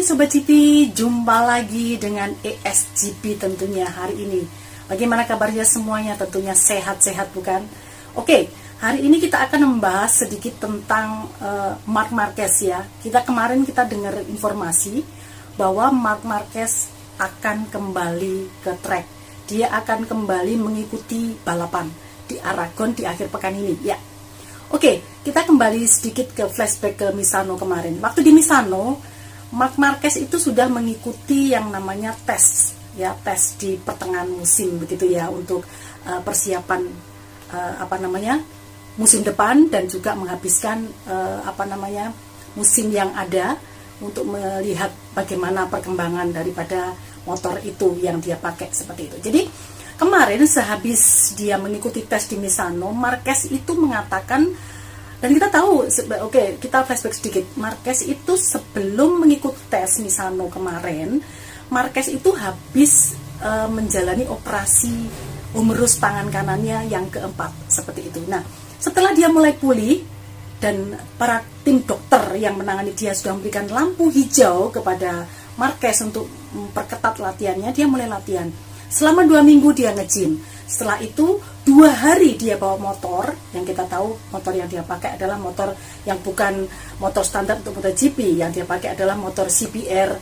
Sobat GP, jumpa lagi dengan ESGP tentunya hari ini. Bagaimana kabarnya semuanya? Tentunya sehat-sehat bukan? Oke, hari ini kita akan membahas sedikit tentang Marc Marquez ya. Kemarin kita dengar informasi bahwa Marc Marquez akan kembali ke track. Dia akan kembali mengikuti balapan di Aragon di akhir pekan ini ya. Oke, kita kembali sedikit ke flashback ke Misano kemarin. Waktu di Misano, Marc Marquez itu sudah mengikuti yang namanya tes di pertengahan musim begitu ya, untuk persiapan musim depan dan juga menghabiskan musim yang ada untuk melihat bagaimana perkembangan daripada motor itu yang dia pakai seperti itu. Jadi kemarin sehabis dia mengikuti tes di Misano, Marquez itu mengatakan, dan kita tahu, kita flashback sedikit. Marquez itu sebelum mengikuti tes Misano kemarin, Marquez itu habis menjalani operasi humerus tangan kanannya yang keempat, seperti itu. Nah, setelah dia mulai pulih dan para tim dokter yang menangani dia sudah memberikan lampu hijau kepada Marquez untuk memperketat latihannya, dia mulai latihan. Selama 2 minggu dia nge-gym. Setelah itu 2 hari dia bawa motor, yang kita tahu motor yang dia pakai adalah motor yang bukan motor standar untuk MotoGP. Yang dia pakai adalah motor CBR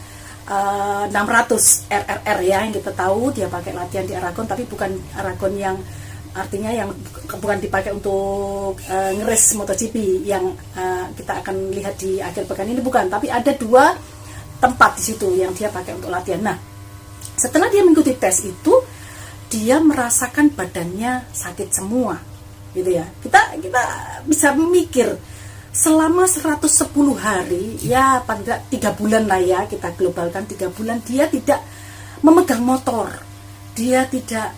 600 RRR ya, yang kita tahu dia pakai latihan di Aragon, tapi bukan Aragon yang artinya yang bukan dipakai untuk ngeres MotoGP yang kita akan lihat di akhir pekan ini, bukan, tapi ada 2 tempat di situ yang dia pakai untuk latihan. Nah, setelah dia mengikuti tes itu, dia merasakan badannya sakit semua, gitu ya. Kita bisa memikir selama 110 hari, ya paling tidak 3 bulan lah ya, kita globalkan 3 bulan, dia tidak memegang motor, dia tidak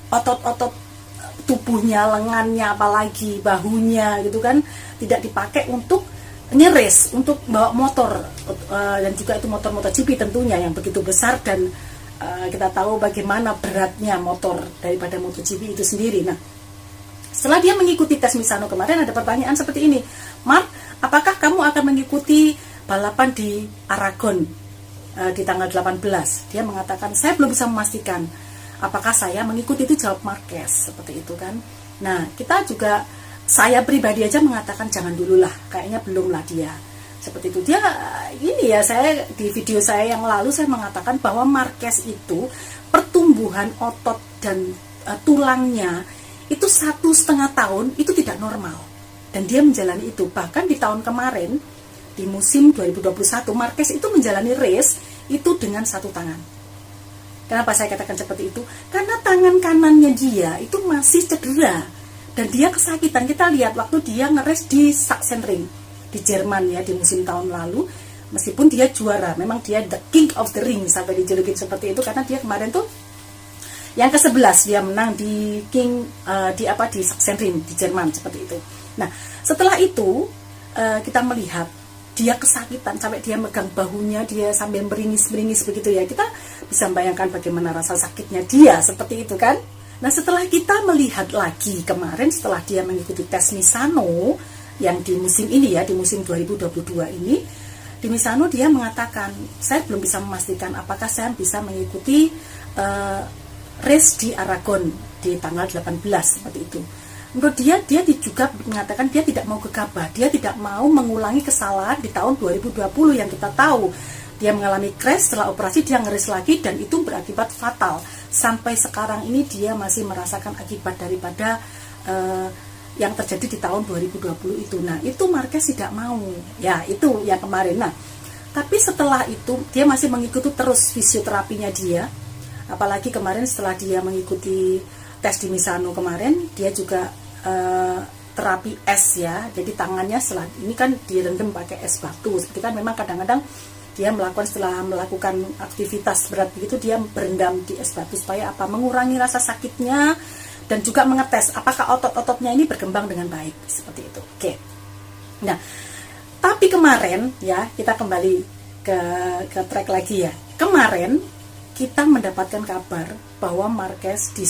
otot-otot tubuhnya, lengannya, apalagi bahunya, gitu kan, tidak dipakai untuk nyeres, untuk bawa motor, dan juga itu motor MotoGP tentunya yang begitu besar, dan kita tahu bagaimana beratnya motor daripada MotoGP itu sendiri. Nah, setelah dia mengikuti tes Misano kemarin, ada pertanyaan seperti ini, Marc, apakah kamu akan mengikuti balapan di Aragon di tanggal 18? Dia mengatakan, saya belum bisa memastikan apakah saya mengikuti itu, jawab Marquez, seperti itu kan. Nah, kita juga, saya pribadi aja mengatakan jangan dulu lah, kayaknya belum lah dia. Seperti itu. Dia ini ya, saya di video saya yang lalu saya mengatakan bahwa Marquez itu pertumbuhan otot dan tulangnya itu 1,5 tahun itu tidak normal, dan dia menjalani itu. Bahkan di tahun kemarin di musim 2021, Marquez itu menjalani race itu dengan 1 tangan. Kenapa saya katakan seperti itu? Karena tangan kanannya dia itu masih cedera dan dia kesakitan. Kita lihat waktu dia nge-race di Sachsenring di Jerman ya, di musim tahun lalu, meskipun dia juara, memang dia the king of the ring sampai dijulukin seperti itu, karena dia kemarin tuh yang ke-11 dia menang di di Sachsenring di Jerman, seperti itu. Nah, setelah itu kita melihat dia kesakitan sampai dia megang bahunya, dia sambil meringis begitu ya. Kita bisa membayangkan bagaimana rasa sakitnya dia, seperti itu kan. Nah, setelah kita melihat lagi kemarin, setelah dia mengikuti tes Misano yang di musim ini ya, di musim 2022 ini, di Misano dia mengatakan, saya belum bisa memastikan apakah saya bisa mengikuti race di Aragon di tanggal 18, seperti itu. Menurut dia juga mengatakan dia tidak mau gegabah, dia tidak mau mengulangi kesalahan di tahun 2020 yang kita tahu. Dia mengalami crash, setelah operasi dia ngeres lagi dan itu berakibat fatal. Sampai sekarang ini dia masih merasakan akibat daripada yang terjadi di tahun 2020 itu. Nah, itu Marquez tidak mau. Ya, itu yang kemarin. Nah, tapi setelah itu dia masih mengikuti terus fisioterapinya dia. Apalagi kemarin setelah dia mengikuti tes di Misano kemarin, dia juga terapi es ya. Jadi tangannya setelah ini kan direndam pakai es batu. Seperti kan memang kadang-kadang dia setelah melakukan aktivitas berat begitu, dia berendam di es batu supaya apa? Mengurangi rasa sakitnya dan juga mengetes apakah otot-ototnya ini berkembang dengan baik, seperti itu. Oke. Nah, tapi kemarin ya, kita kembali ke track lagi ya. Kemarin kita mendapatkan kabar bahwa Marquez di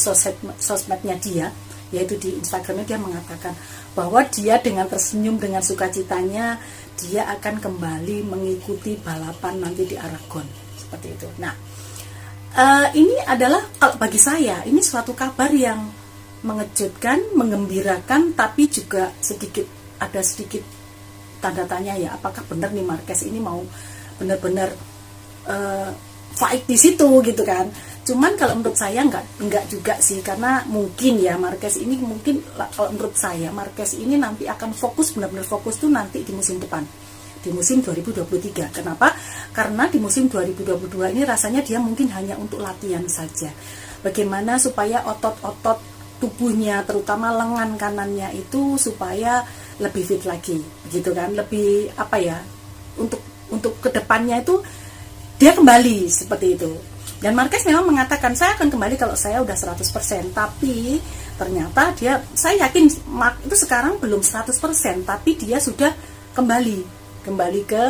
sosmednya dia yaitu di Instagramnya dia mengatakan bahwa dia dengan tersenyum, dengan sukacitanya dia akan kembali mengikuti balapan nanti di Aragon, seperti itu. Nah, ini adalah kalau bagi saya ini suatu kabar yang mengejutkan, menggembirakan, tapi juga ada sedikit tanda tanya ya, apakah benar nih Marquez ini mau benar-benar fight di situ gitu kan. Cuman kalau menurut saya enggak juga sih, karena mungkin ya Marquez ini kalau menurut saya Marquez ini nanti akan benar-benar fokus tuh nanti di musim depan, di musim 2023. Kenapa? Karena di musim 2022 ini rasanya dia mungkin hanya untuk latihan saja. Bagaimana supaya otot-otot tubuhnya, terutama lengan kanannya itu supaya lebih fit lagi, gitu kan? Lebih untuk kedepannya itu dia kembali seperti itu. Dan Marquez memang mengatakan saya akan kembali kalau saya udah 100%, tapi ternyata saya yakin itu sekarang belum 100%, tapi dia sudah kembali ke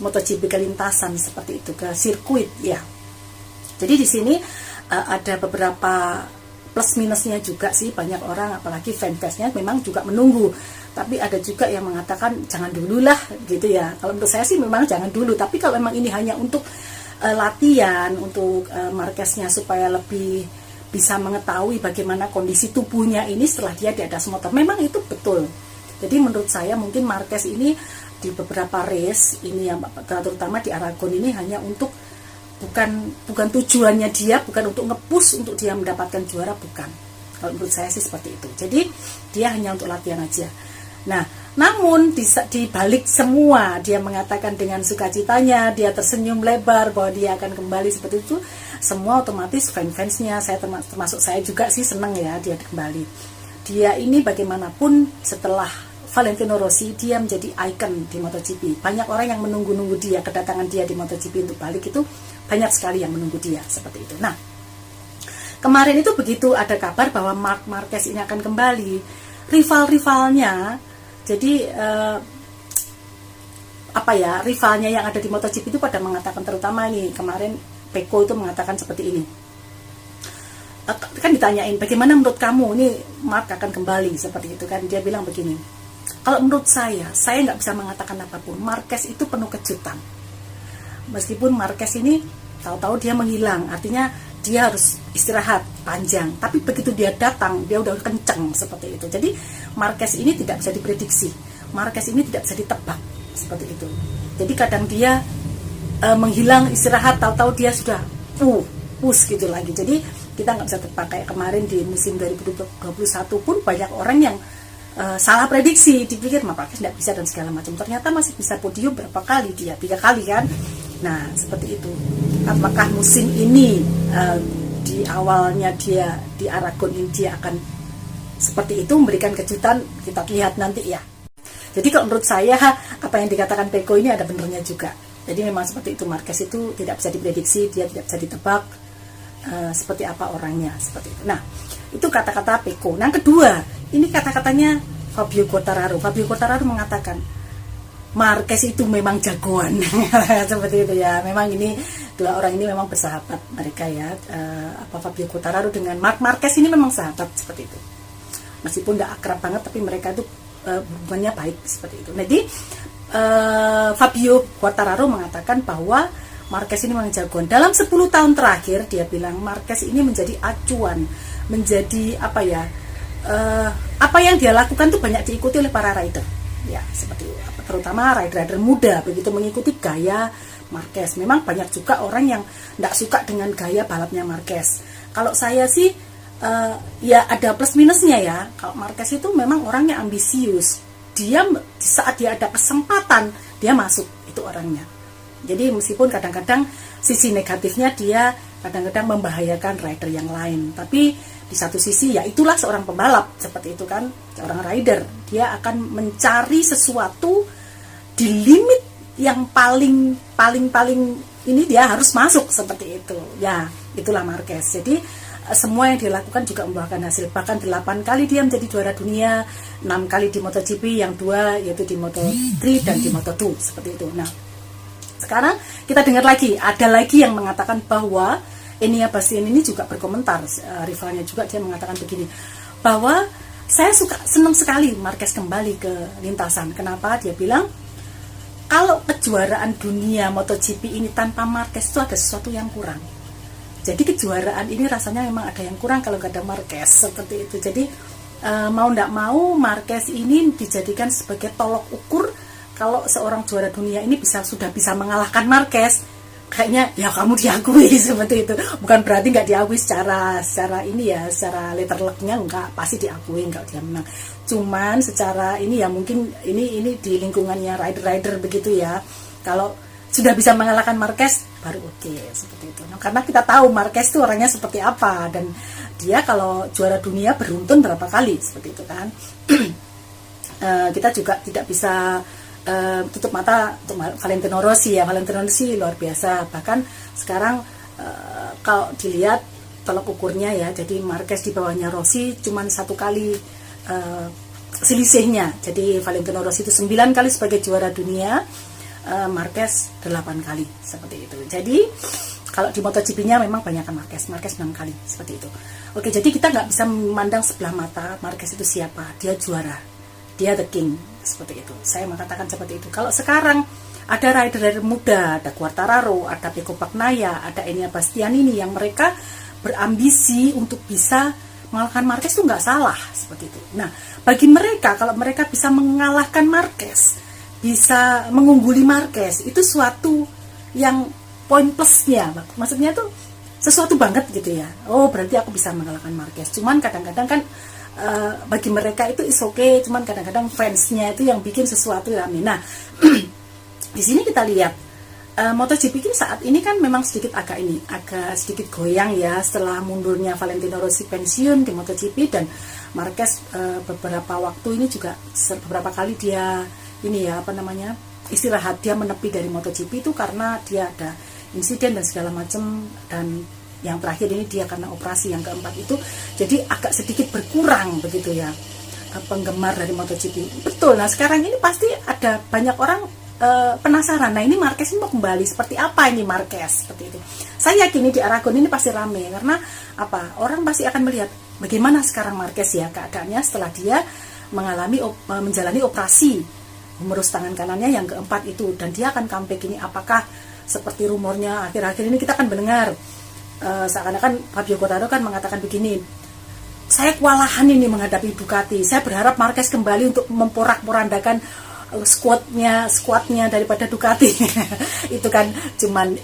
MotoGP, ke lintasan seperti itu, ke sirkuit ya. Jadi di sini ada beberapa plus minusnya juga sih. Banyak orang, apalagi fansnya memang juga menunggu, tapi ada juga yang mengatakan jangan dulu lah gitu ya. Kalau menurut saya sih memang jangan dulu, tapi kalau memang ini hanya untuk latihan, untuk Marqueznya supaya lebih bisa mengetahui bagaimana kondisi tubuhnya ini setelah dia di atas motor, memang itu betul. Jadi menurut saya mungkin Marquez ini di beberapa race ini yang terutama di Aragon ini hanya untuk bukan tujuannya dia, bukan untuk nge-push untuk dia mendapatkan juara, bukan. Kalau menurut saya sih seperti itu. Jadi dia hanya untuk latihan aja. Nah, namun di balik semua dia mengatakan dengan sukacitanya, dia tersenyum lebar bahwa dia akan kembali seperti itu. Semua otomatis fans-fansnya, saya termasuk saya juga sih senang ya dia kembali. Dia ini bagaimanapun setelah Valentino Rossi dia menjadi ikon di MotoGP. Banyak orang yang menunggu-nunggu dia, kedatangan dia di MotoGP untuk balik itu banyak sekali yang menunggu dia seperti itu. Nah, kemarin itu begitu ada kabar bahwa Marc Marquez ini akan kembali, rivalnya jadi rivalnya yang ada di MotoGP itu pada mengatakan, terutama ini kemarin Pecco itu mengatakan seperti ini. Kan ditanyain bagaimana menurut kamu ini Marc akan kembali seperti itu kan, dia bilang begini, kalau menurut saya nggak bisa mengatakan apapun. Marquez itu penuh kejutan. Meskipun Marquez ini tahu-tahu dia menghilang, artinya dia harus istirahat panjang, tapi begitu dia datang dia udah kenceng seperti itu. Jadi Marquez ini tidak bisa diprediksi, Marquez ini tidak bisa ditebak seperti itu. Jadi kadang dia menghilang istirahat, tahu-tahu dia sudah push gitu lagi. Jadi kita nggak bisa tebak. Kayak kemarin di musim 2021 pun banyak orang yang salah prediksi, dipikir Marquez tidak bisa dan segala macam, ternyata masih bisa podium berapa kali, dia 3 kali kan. Nah seperti itu. Apakah musim ini di awalnya dia di Aragon ini dia akan seperti itu memberikan kejutan, kita lihat nanti ya. Jadi kalau menurut saya apa yang dikatakan Pecco ini ada benernya juga. Jadi memang seperti itu, Marquez itu tidak bisa diprediksi, dia tidak bisa ditebak seperti apa orangnya seperti itu. Nah itu kata-kata Pecco. Nah kedua, ini kata-katanya Fabio Quartararo. Fabio Quartararo mengatakan Marquez itu memang jagoan seperti itu ya. Memang ini dua orang ini memang bersahabat mereka ya. Fabio Quartararo dengan Marc Marquez ini memang sahabat seperti itu. Meskipun tidak akrab banget, tapi mereka itu hubungannya baik seperti itu. Jadi Fabio Quartararo mengatakan bahwa Marquez ini memang jagoan. Dalam 10 tahun terakhir dia bilang Marquez ini menjadi acuan, menjadi apa yang dia lakukan itu banyak diikuti oleh para rider. Ya, seperti terutama rider-rider muda begitu mengikuti gaya Marquez. Memang banyak juga orang yang tidak suka dengan gaya balapnya Marquez. Kalau saya sih ya ada plus minusnya ya. Kalau Marquez itu memang orangnya ambisius. Dia saat dia ada kesempatan dia masuk, itu orangnya. Jadi meskipun kadang-kadang sisi negatifnya dia kadang-kadang membahayakan rider yang lain, tapi di satu sisi ya itulah seorang pembalap seperti itu kan, seorang rider dia akan mencari sesuatu di limit yang paling ini dia harus masuk seperti itu ya, itulah Marquez. Jadi semua yang dilakukan juga membuahkan hasil. Bahkan 8 kali dia menjadi juara dunia, 6 kali di MotoGP, yang 2 yaitu di Moto3 dan di Moto2 seperti itu. Nah sekarang kita dengar lagi, ada lagi yang mengatakan bahwa Enea Bastian ini juga berkomentar, rivalnya juga, dia mengatakan begini, bahwa saya senang sekali Marquez kembali ke lintasan. Kenapa? Dia bilang kalau kejuaraan dunia MotoGP ini tanpa Marquez itu ada sesuatu yang kurang. Jadi kejuaraan ini rasanya memang ada yang kurang kalau nggak ada Marquez, seperti itu. Jadi mau nggak mau Marquez ini dijadikan sebagai tolok ukur kalau seorang juara dunia ini sudah bisa mengalahkan Marquez. Kayaknya ya kamu diakui seperti itu. Bukan berarti nggak diakui secara ini ya, secara letter luck-nya nggak, pasti diakui nggak dia menang. Cuman secara ini ya mungkin ini di lingkungannya rider begitu ya. Kalau sudah bisa mengalahkan Marquez baru oke, seperti itu. Nah, karena kita tahu Marquez itu orangnya seperti apa, dan dia kalau juara dunia beruntun berapa kali seperti itu kan. Kita juga tidak bisa tutup mata untuk Valentino Rossi ya. Valentino Rossi luar biasa. Bahkan sekarang kalau dilihat tolak ukurnya ya, jadi Marquez di bawahnya Rossi cuman 1 kali selisihnya. Jadi Valentino Rossi itu 9 kali sebagai juara dunia, Marquez 8 kali seperti itu. Jadi kalau di MotoGP-nya memang banyakkan Marquez 6 kali seperti itu. Oke, jadi kita nggak bisa memandang sebelah mata Marquez itu siapa, dia juara, dia the king, seperti itu. Saya mengatakan seperti itu. Kalau sekarang ada rider-rider muda, ada Quartararo, ada Pecco Bagnaia, ada Enea Bastianini yang mereka berambisi untuk bisa mengalahkan Marquez itu nggak salah seperti itu. Nah, bagi mereka kalau mereka bisa mengalahkan Marquez, bisa mengungguli Marquez, itu suatu yang poin plusnya, maksudnya tuh sesuatu banget gitu ya. Oh, berarti aku bisa mengalahkan Marquez. Cuman kadang-kadang kan bagi mereka itu is okay, cuman kadang-kadang fansnya itu yang bikin sesuatu rame. Nah, di sini kita lihat MotoGP ini saat ini kan memang agak sedikit goyang ya setelah mundurnya Valentino Rossi pensiun di MotoGP, dan Marquez beberapa waktu ini juga beberapa kali dia istirahat, dia menepi dari MotoGP itu karena dia ada insiden dan segala macam, dan yang terakhir ini dia karena operasi yang keempat itu, jadi agak sedikit berkurang begitu ya penggemar dari MotoGP. Betul. Nah, sekarang ini pasti ada banyak orang penasaran. Nah, ini Marquez ini mau kembali seperti apa ini Marquez seperti itu. Saya yakin di Aragon ini pasti rame karena apa? Orang pasti akan melihat bagaimana sekarang Marquez ya keadaannya setelah dia menjalani operasi humerus tangan kanannya yang keempat itu, dan dia akan comeback ini. Apakah seperti rumornya akhir-akhir ini kita akan mendengar seakan-akan Fabio Quartararo kan mengatakan begini, saya kewalahan ini menghadapi Ducati, saya berharap Marquez kembali untuk memporak-porandakan squadnya daripada Ducati. Itu kan cuman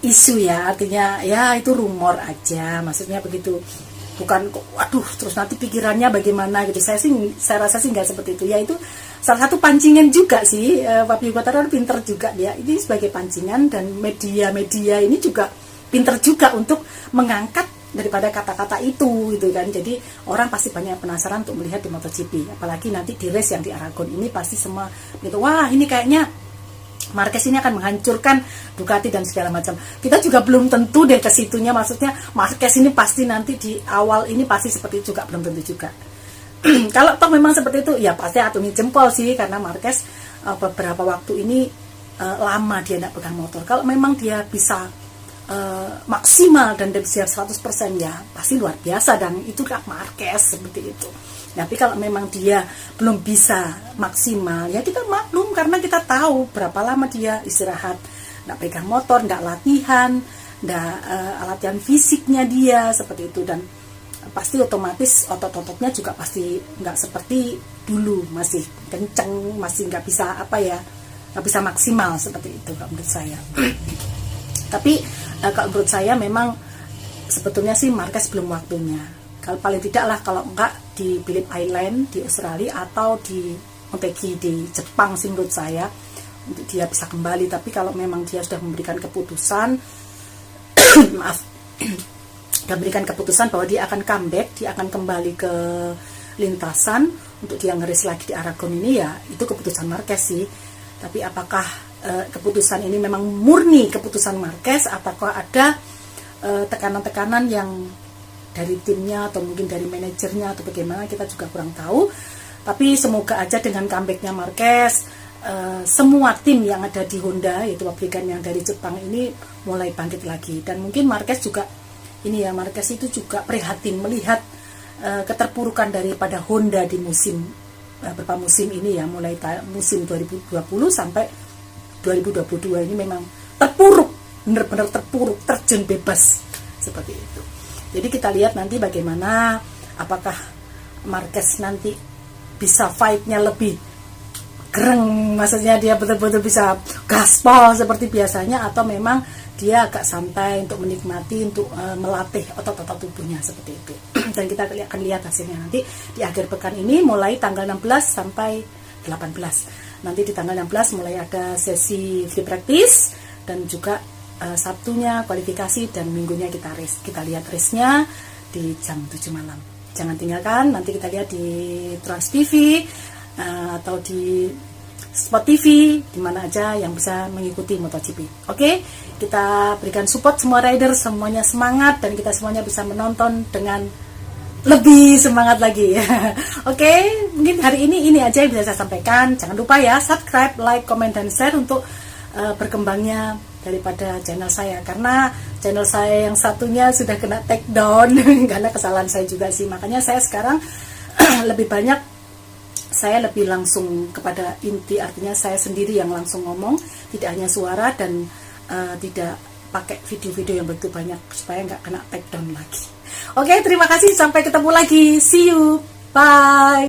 isu ya, artinya ya itu rumor aja, maksudnya begitu, bukan waduh terus nanti pikirannya bagaimana gitu. Saya rasa sih nggak seperti itu ya. Itu salah satu pancingan juga sih, Fabio Quartararo pinter juga dia ini sebagai pancingan, dan media ini juga pinter juga untuk mengangkat daripada kata-kata itu gitu kan. Jadi orang pasti banyak penasaran untuk melihat di MotoGP, apalagi nanti di race yang di Aragon ini pasti semua gitu, wah ini kayaknya Marquez ini akan menghancurkan Ducati dan segala macam. Kita juga belum tentu deh ke situnya, maksudnya Marquez ini pasti nanti di awal ini pasti seperti itu juga, belum tentu juga. Kalau toh memang seperti itu ya pasti acungi jempol sih, karena Marquez beberapa waktu ini lama dia tidak pegang motor. Kalau memang dia bisa maksimal dan dia bisa 100% ya pasti luar biasa, dan itu kan Marquez seperti itu. Tapi kalau memang dia belum bisa maksimal ya kita maklum, karena kita tahu berapa lama dia istirahat, nggak pegang motor, nggak latihan, nggak latihan fisiknya dia seperti itu, dan pasti otomatis otot-ototnya juga pasti nggak seperti dulu, masih kenceng, masih nggak bisa maksimal seperti itu kalau menurut saya. Tapi kalau menurut saya memang sebetulnya sih Marquez belum waktunya. Kalau paling tidak lah, kalau enggak di Phillip Island di Australia atau di Motegi di Jepang sih menurut saya untuk dia bisa kembali. Tapi kalau memang dia sudah memberikan keputusan memberikan keputusan bahwa dia akan comeback, dia akan kembali ke lintasan untuk dia ngeris lagi di Aragon ini, ya itu keputusan Marquez sih. Tapi apakah keputusan ini memang murni keputusan Marquez, ataukah ada tekanan-tekanan yang dari timnya atau mungkin dari manajernya atau bagaimana, kita juga kurang tahu. Tapi semoga aja dengan comebacknya Marquez, semua tim yang ada di Honda, yaitu pabrikan yang dari Jepang ini mulai bangkit lagi. Dan mungkin Marquez juga Marquez itu juga prihatin melihat keterpurukan daripada Honda di musim beberapa musim ini ya, mulai musim 2020 sampai 2022 ini memang terpuruk, benar-benar terpuruk, terjun bebas seperti itu. Jadi kita lihat nanti bagaimana, apakah Marquez nanti bisa fight-nya lebih gereng, maksudnya dia betul-betul bisa gaspol seperti biasanya, atau memang dia agak santai untuk menikmati, untuk melatih otot-otot tubuhnya seperti itu. Dan kita akan lihat hasilnya nanti di akhir pekan ini, mulai tanggal 16 sampai 18. Nanti di tanggal 16 mulai ada sesi free practice, dan juga Sabtunya kualifikasi, dan minggunya kita lihat race-nya di jam 7 malam. Jangan tinggalkan, nanti kita lihat di Trans TV atau di Sport TV, dimana aja yang bisa mengikuti MotoGP. Oke, kita berikan support semua rider, semuanya semangat, dan kita semuanya bisa menonton dengan lebih semangat lagi. Oke, mungkin hari ini aja yang bisa saya sampaikan. Jangan lupa ya, subscribe, like, comment, dan share untuk berkembangnya daripada channel saya, karena channel saya yang satunya sudah kena take down karena kesalahan saya juga sih. Makanya saya sekarang lebih banyak, saya lebih langsung kepada inti, artinya saya sendiri yang langsung ngomong, tidak hanya suara, dan tidak pakai video-video yang begitu banyak supaya nggak kena take down lagi. Oke, terima kasih, sampai ketemu lagi, see you, bye.